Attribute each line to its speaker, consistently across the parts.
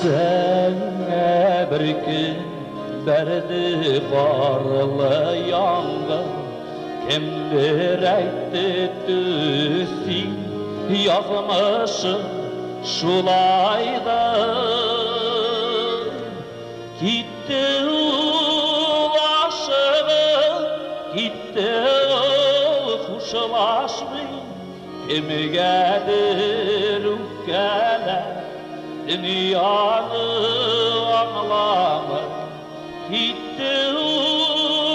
Speaker 1: Sene bir gün berdi barlı yangın, kimdir aytdı düsü yazmışı şulaydı. Gitti ulaşıp, gitti kuşlaşmay, kimigedir ülkeler dünyanı anlamır. Gitti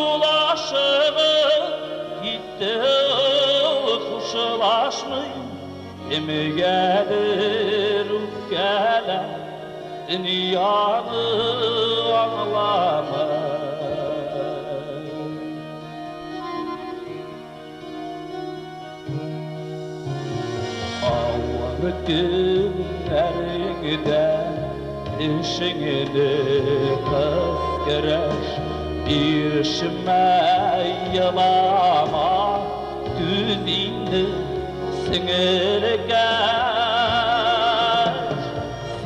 Speaker 1: ulaşıp, gitti kuşlaşmay, kimigedir ülkeler dünyanı anlamır. Ağır günlerinde işini kıskırır, bir şmayılama güzini singirger.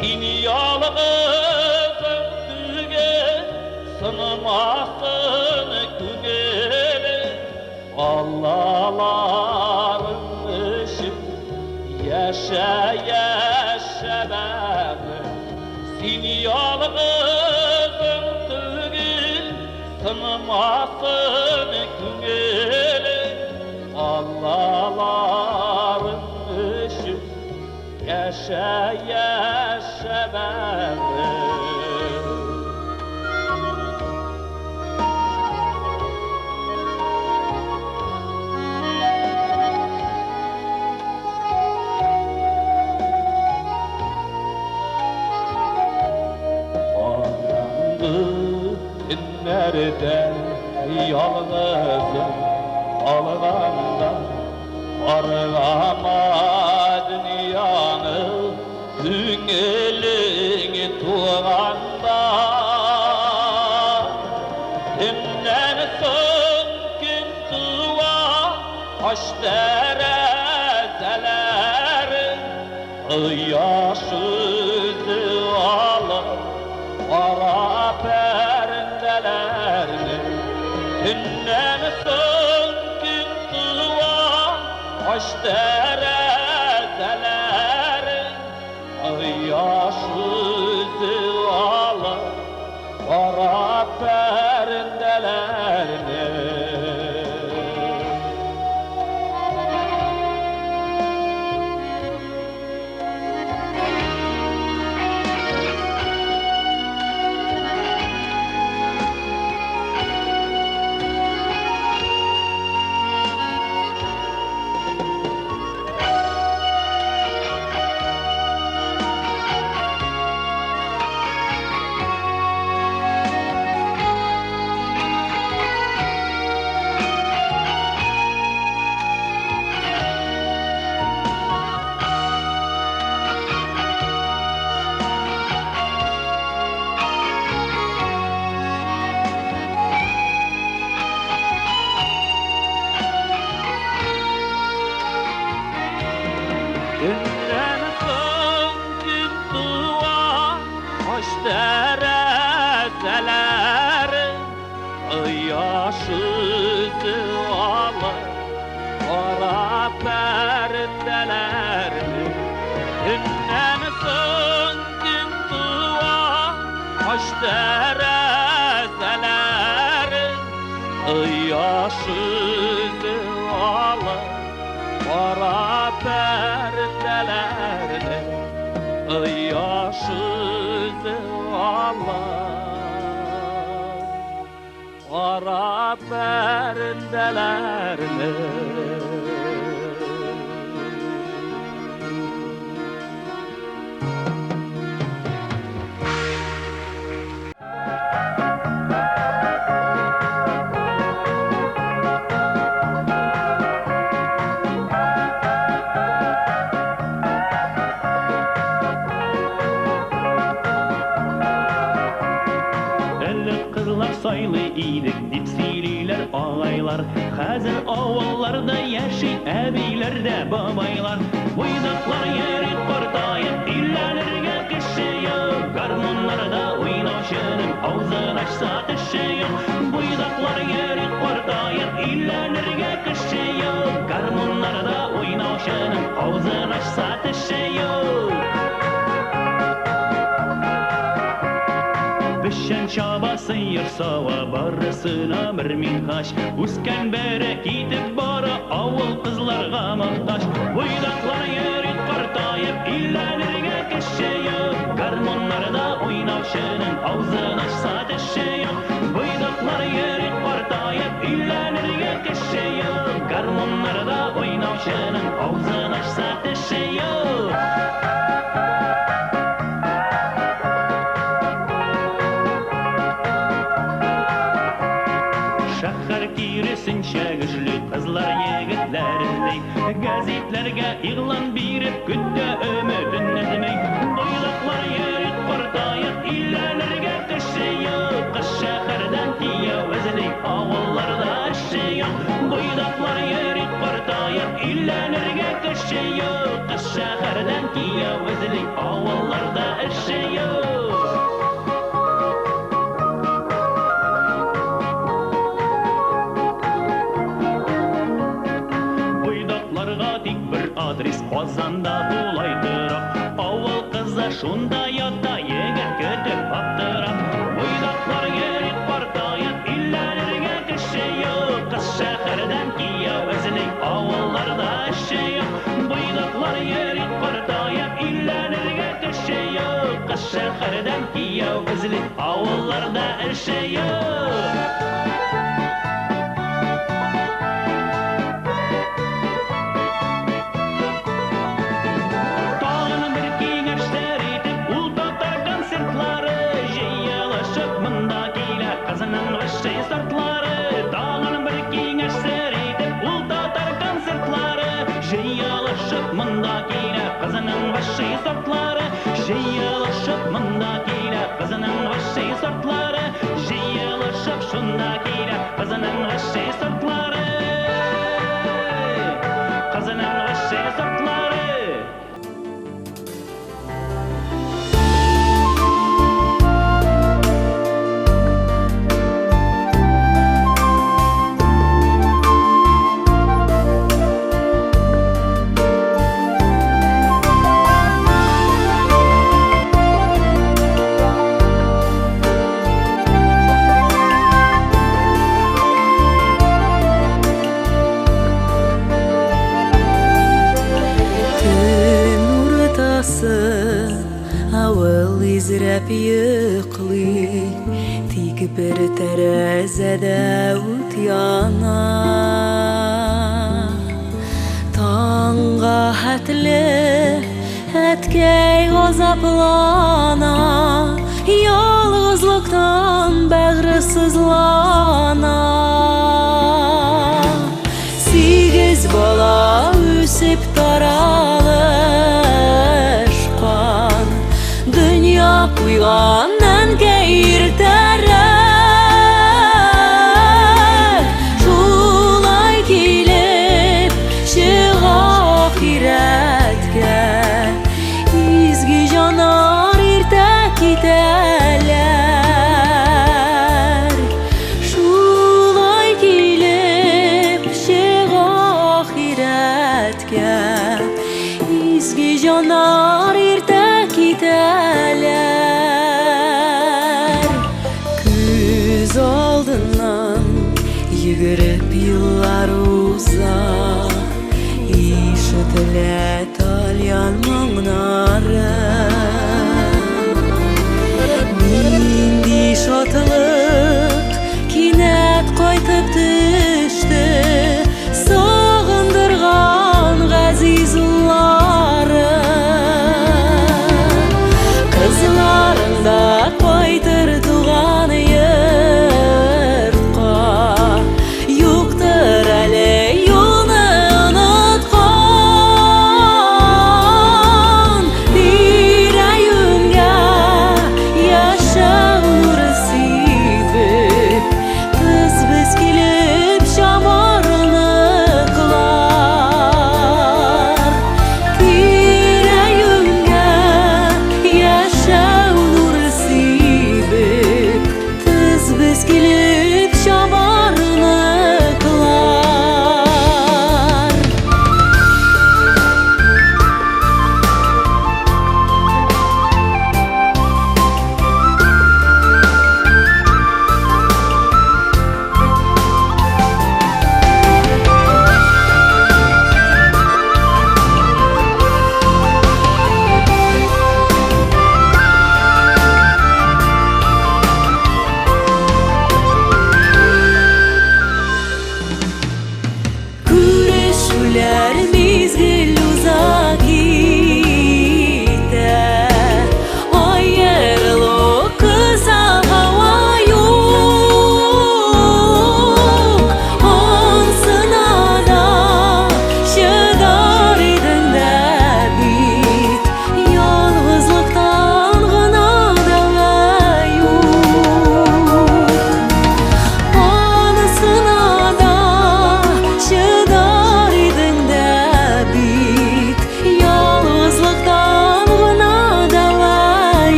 Speaker 1: Seni yalnızım tüge sınmasın gügeli, Allah'ların ışık yaşa yaşa beni. Seni yalnızım tüge sınmasın gügeli, Allah'ların ışık yaşa yaşa beni. Nerede yalnızım alganda, argama dünyanı düngelini tuğanda. Kimden son gün tuğa hoş terezeleri, yaşızı alır kara perdelerini. Günden son gün tuğa hoş terezeleri, yaşızı alır kara perdelerini. Günden son gün tuğa hoş terezeleri, yaşızı alır kara perdelerini. Günden son gün tuğa hoş terezeleri, yaşızı alır kara perdelerini. Yaşızı alır kara perdelerini.
Speaker 2: Saylı iyilik dip sililer ağaylar, hazır ovallarda yaşay əbeylərdə babaylar. Boydaklar yeri qortayıp, dillerine kışıyor, oynauşunun ağzın açsa tişi yok. Buydaklar yeri kortayıp illenirge kışı yok. Garmonlarda oynauşunun ağzın açsa tişi yok. Bişen çabası yırsava barısına bir minkaş. Usken bere gidip bara avul kızlarga muhtaç. Buydaklar yeri kortayıp illenirge kışı yok. Garmonlarda oynauşunun ağzın açsa tişi yok. Buydaklar yeri kortayıp illenirge kışı yok. Garmonlarda oynauşunun ağzın açsa tişi yok. Şahar kirisinçe güçlü kızlar yigitlerindey. Gazetlerge ilan birip kütte ömüdün edmey. Buydaklar yeri kortayıp illenirge kışı yok. Kız şahardan kiyav özley avullarda aşı yok. Buydaklar yeri kortayıp illenirge kışı yok. Kız şahardan kiyav özley avullarda aşı yok. Adres Qozonda bulaydırak. Avul kızı şunda yata yigit kötüp aptırap. Buydaklar yeri kortayıp illenirge kışı yok. Kız şahardan kiyav özley avullarda aşı yok. Buydaklar yeri kortayıp illenirge kışı yok. Kız şahardan kiyav özley avullarda aşı yok. Kızının vışı sortları, dağın bir kengeş seriydi, ultatar konsertları. Jeyalışıp mında kile, kızının vışı sortları. Jeyalışıp mında kile, kızının vışı sortları. Jeyalışıp şunda kile, kızının vışı sortları. Kızının vışı sortları.
Speaker 3: Avul izrep yıqlı, tik bir terezede ut yana. Tanga hatli, etkey gazaplana, yalğızlıktan bağrı sızlana. Sigiz bala üsip taralışkan, dünya kuygandan keyirterer. Şulay kilip şıg ahiretke, izgi janar irtek iteler. Şulay kilip şıg ahiretke, izgi janar irtek iteler. Küz aldından yugurip yıllar uzak, işitile talyan mağnarı. Nindi şatılık kinet qaytıp düştü, sağındırgan gaziz ulları.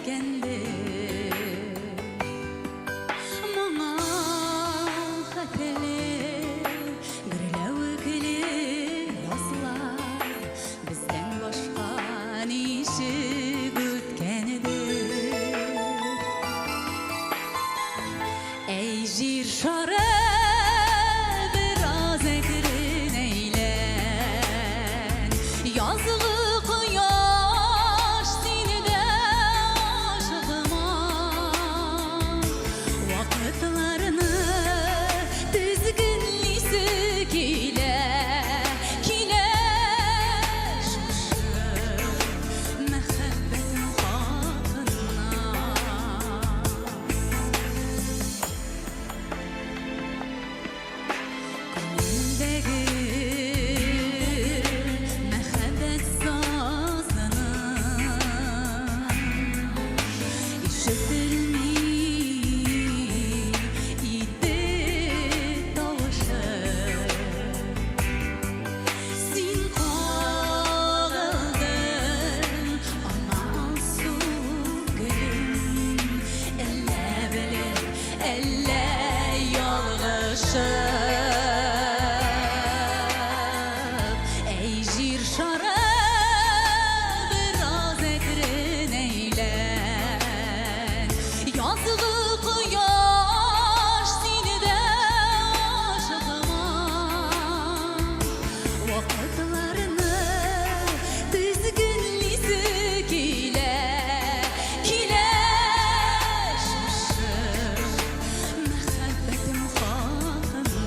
Speaker 3: yetkende Manga hatele gürlevkili yazlar Bizden başka nişi gütkendir Ey jir şare biraz ekrin eylen Yazılı kıyaş seni de aşığıma Vakıtlarını düzgünlisi kile Kile şuşur mehabbetin hakkına Gönlümdeki mehabbet sazını işitilmeydi tavışı Sin kaldın amasum gülüm Elle bilir, elle yalgışıp Ey jir şare biraz ekrin eylen Yazılı kıyaş seni de aşığıma Vakıtlarını düzgünlisi kile Kile şuşur mehabbetim hakkına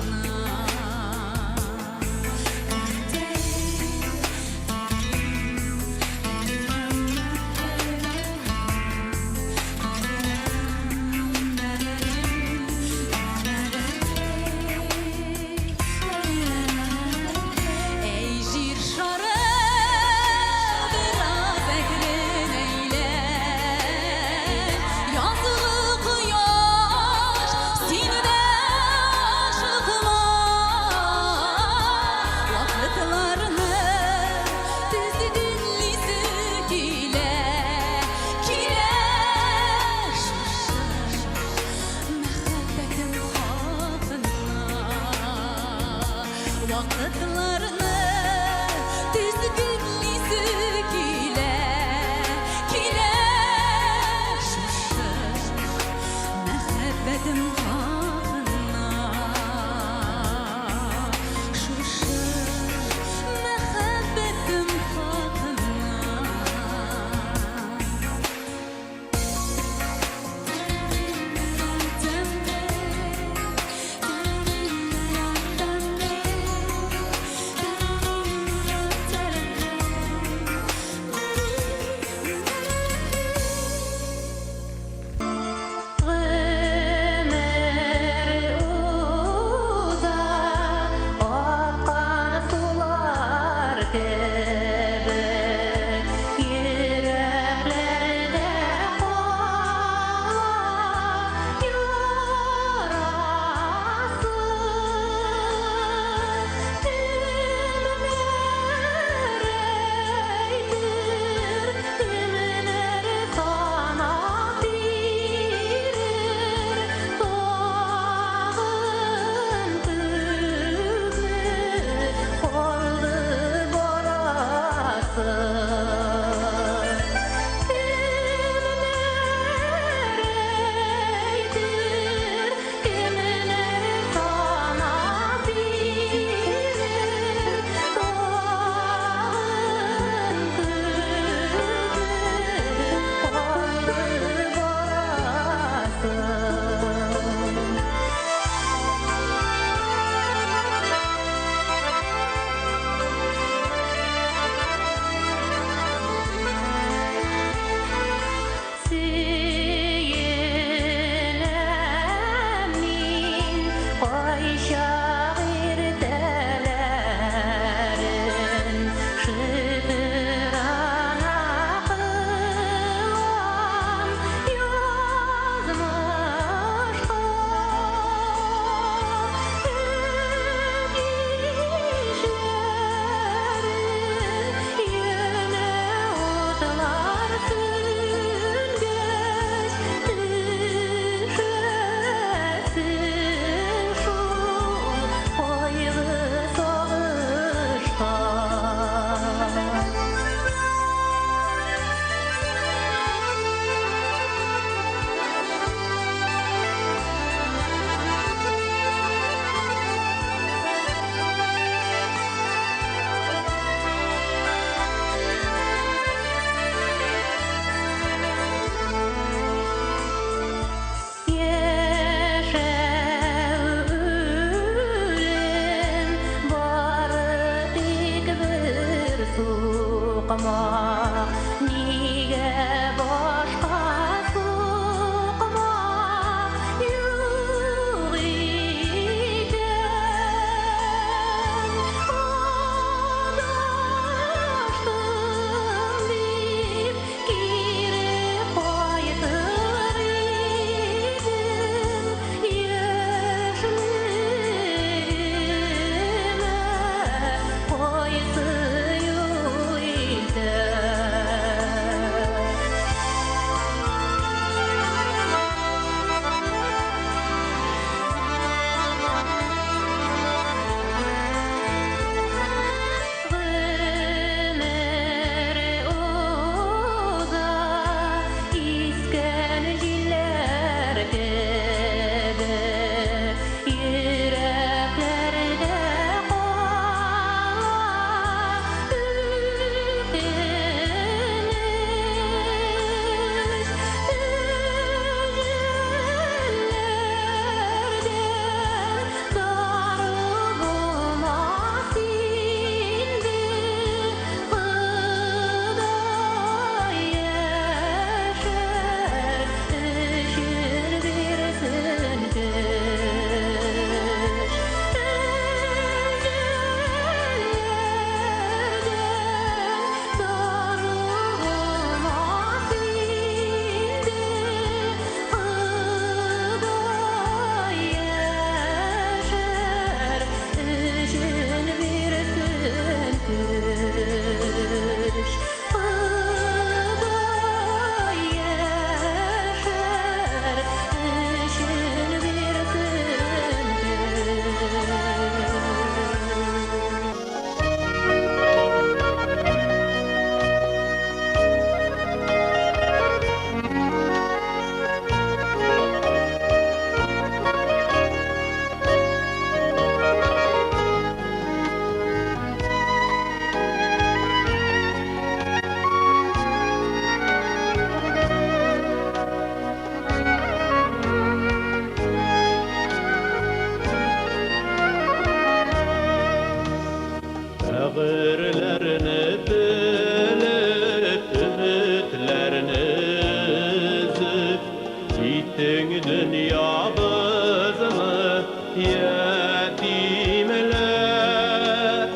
Speaker 4: yetimler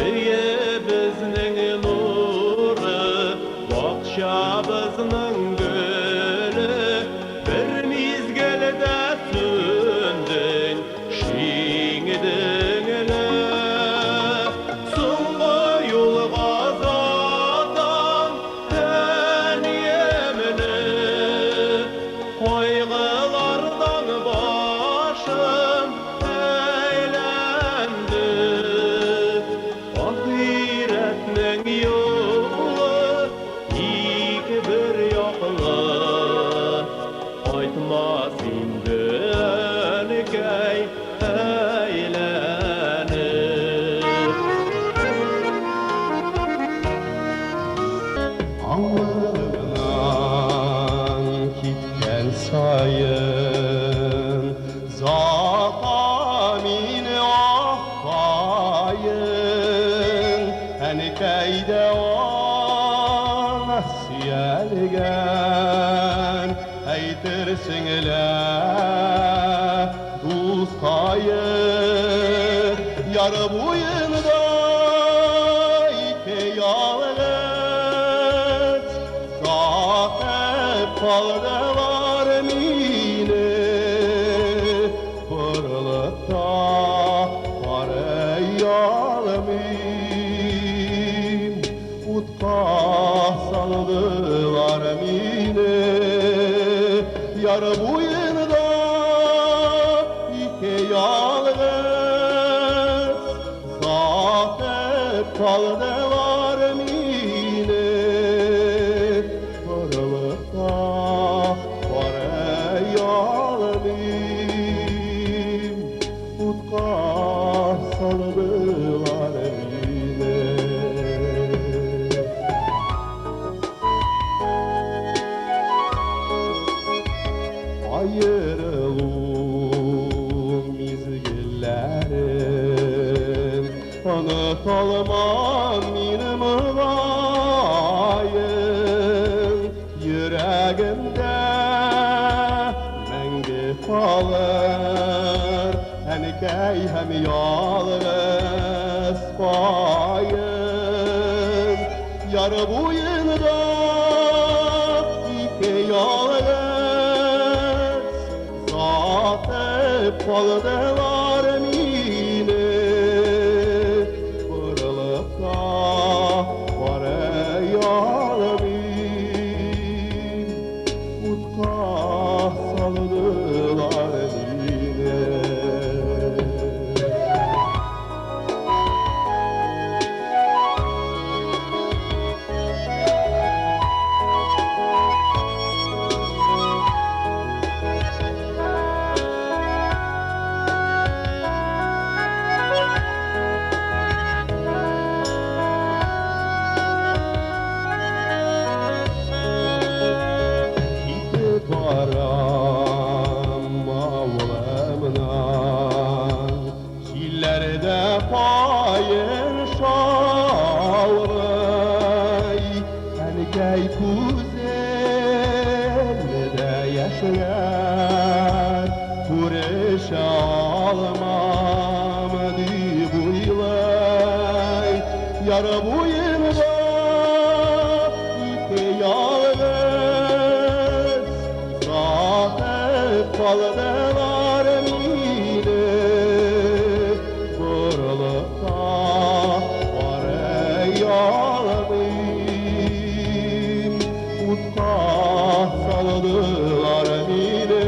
Speaker 4: Eye bizning nuri Baqşabızning gülü Bir mizgilda sündün Şiңdingler So'nggi yo'lga zadan Tän yemini Qaygılardan başım eylendi Ahiretning yolu iki bir yoqlı Aytmas indi önkey eylenip Ağlarından gitken sayın Zata mini ahbayın Enikeyde o nasiyelgen Eytirsinle Duzkayı Yar boyunda iki yalgıt Zat-ı paldalar mine Pırlıkta var eyalmim Utka saldılar mine Yar boyunda iki yalgıt Zat-ı paldalar mine Pırlıkta var eyalmim Utka saldılar mine Ayrılığım mizgillerim Unutalmam benim gayım Yüreğimde mengi kalır Enkey hem yalnız payım Yar boyunda iki yalnız Zat-ı paldalar mine Pırlıkta var eyalmim Utka saldılar mine Gitip varam avlamdan Çillerde payın şavray Enkey kuzelde yaşayan Kureş almam deyip uylay Yar boyunda iki yalnız Zat-ı paldalar mine Pırlıkta var eyalmim Utka saldılar mine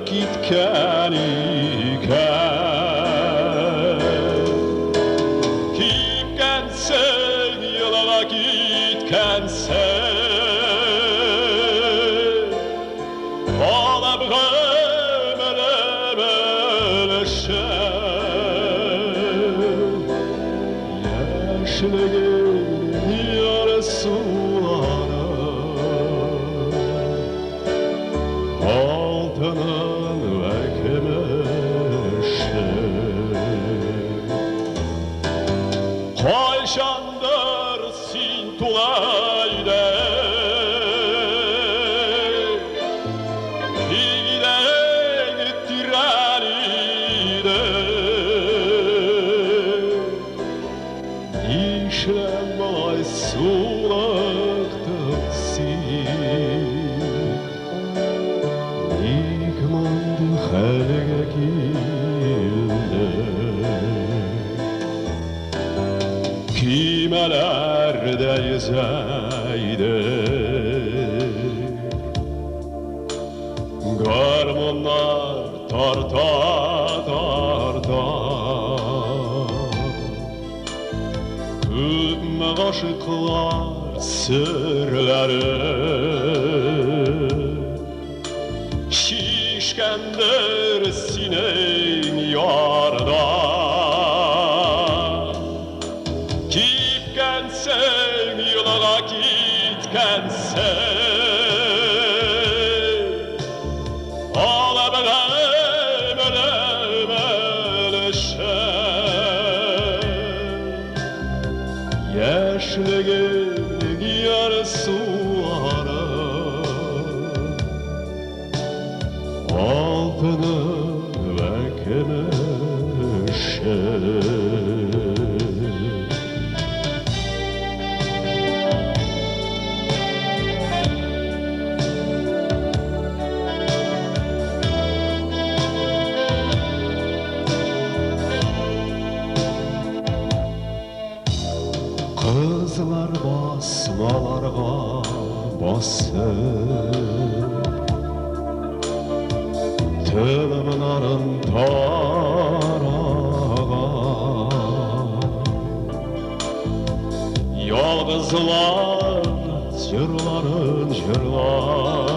Speaker 4: gitken iken kim Yaşlığın yarasuları altının ve kemeşi Hayşandır sintulayda Higden tiranide İşlem balay sulaktan sin Nikmandı halge kilde Kimelerde yüzeyde Garmonlar tarta tarta Tümme aşıklar sırları Şişkendir sinen yarda Gitkensen yola gitkensen Ağlamalım ölüm ölüşen Yaşlığın yarasuları Altını ve kemeşe Kızlar basmalarga basır Tılımların tarağa Yalgızlar cırların cırlar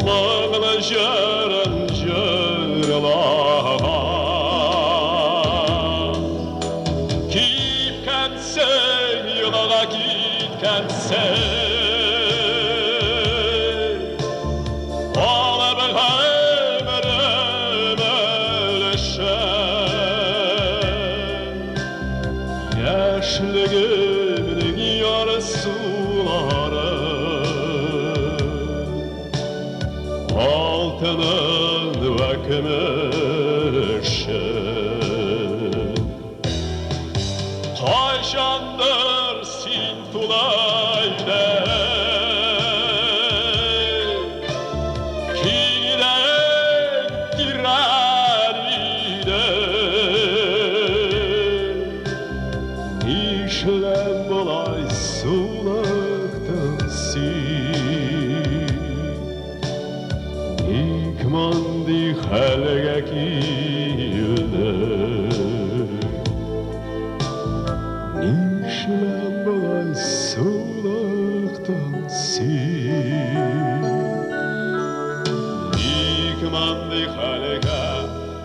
Speaker 4: Bağlı cırın cırlar Gitkensen yola gitkensen Ağlamalım ölüm ölüşen Yaşlığın yarasuları Altının ve kemeşen Hayşandır sintulayda Higden tiranide İşlem balay sulaktan sin Nikmandi halge kilde İşlem balay sulaktan sin Nikmandi halge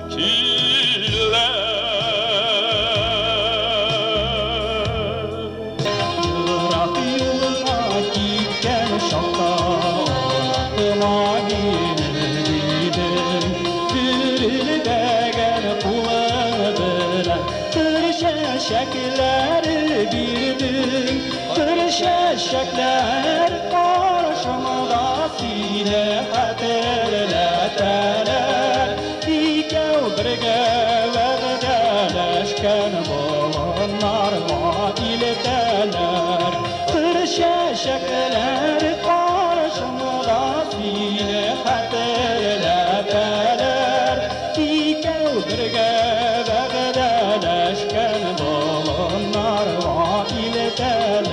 Speaker 4: kilde
Speaker 5: Yırak yoluna gitken şakta Aklıma girdim Dürülden kulağını bilen Şekilleri bildim şekler karşımda sine hatırlatar İkev birge vergeleşken Bolanlar vaildeler şekler karşımda sine hatırlatar İkev birge vergeleşken Bolanlar vaildeler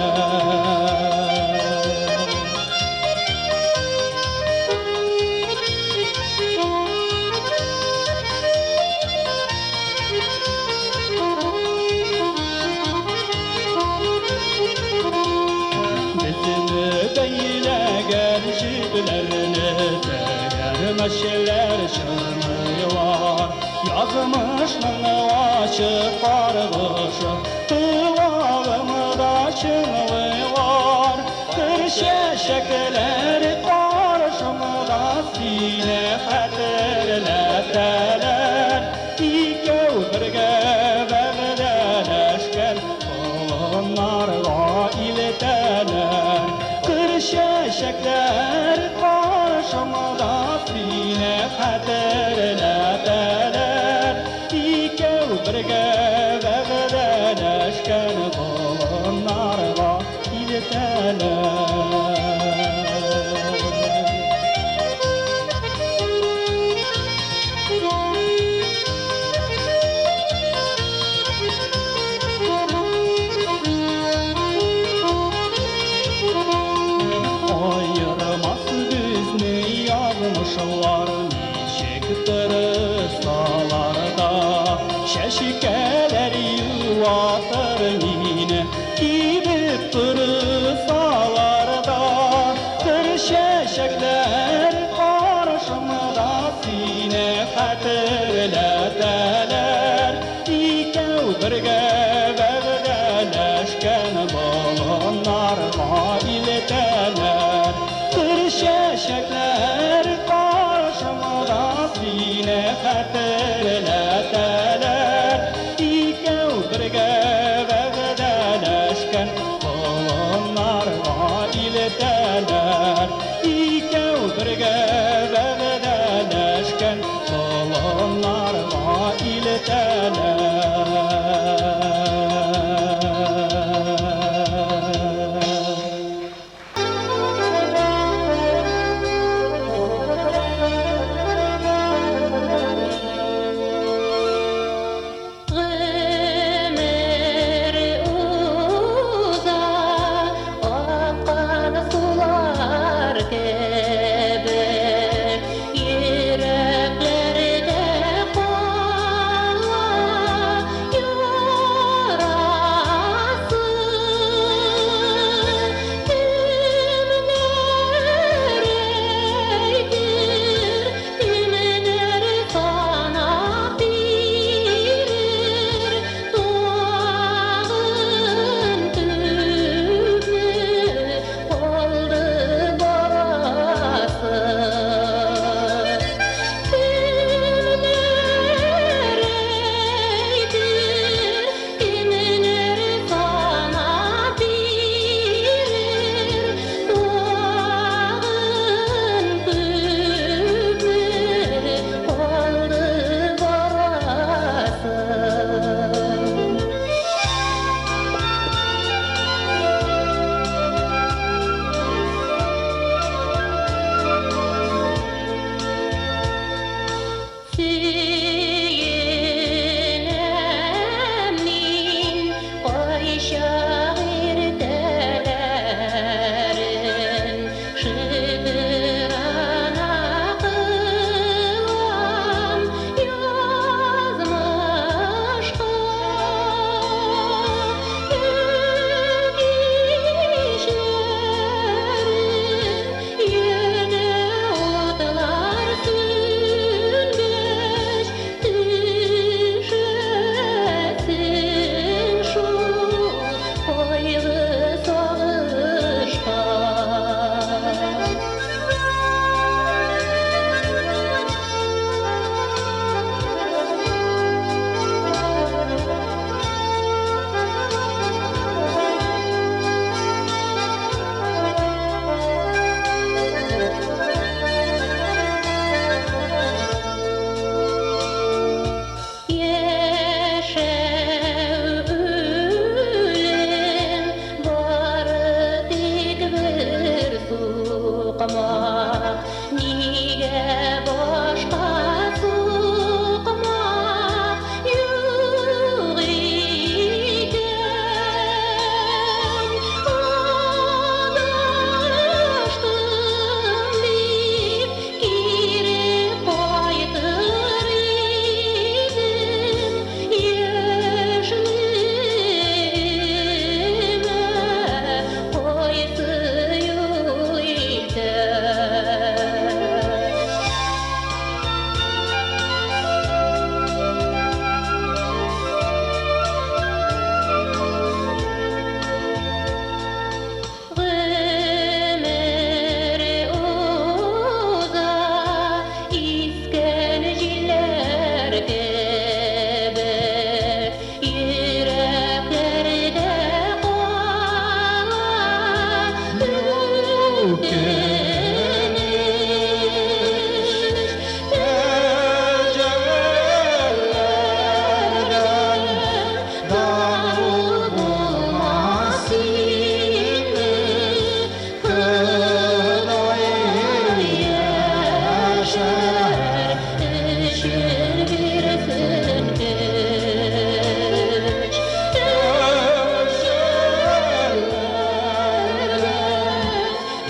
Speaker 5: Meşeler çınıyor Yazmışның açıq qarğışı Qılağımda çınlı var Kır şəşəkləri qarşımda Sinə xətirlətələr İkəv birgə vəğdələşkən Onlarga iltələr Kır şəşəklər qarşımda Sinə xətirlətələr İkəv birgə vəğdələşkən Onlarga iltələr Ayırmaz düzni yazmışlar Nişek tırsalarda Şəşikələr yuvatır yine Gidip tırsalarda Kır şəşəklər qarşımda Sinə xətirlətələr İkəv birgə vəğdələşkən Balonlarga iltələr Kır şəşəklər qarşımda Sinə xətirlətələr İkəv birgə vəğdələşkən Balonlarga iltələr İkəv birgə vəğdələşkən Balonlarga iltələr
Speaker 6: Ömür uzar, akan sular gibi, yürekleri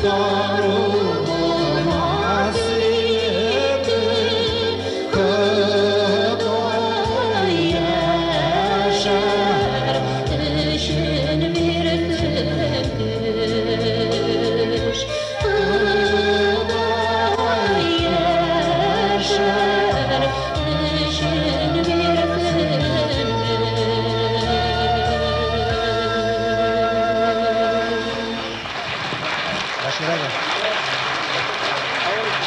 Speaker 6: son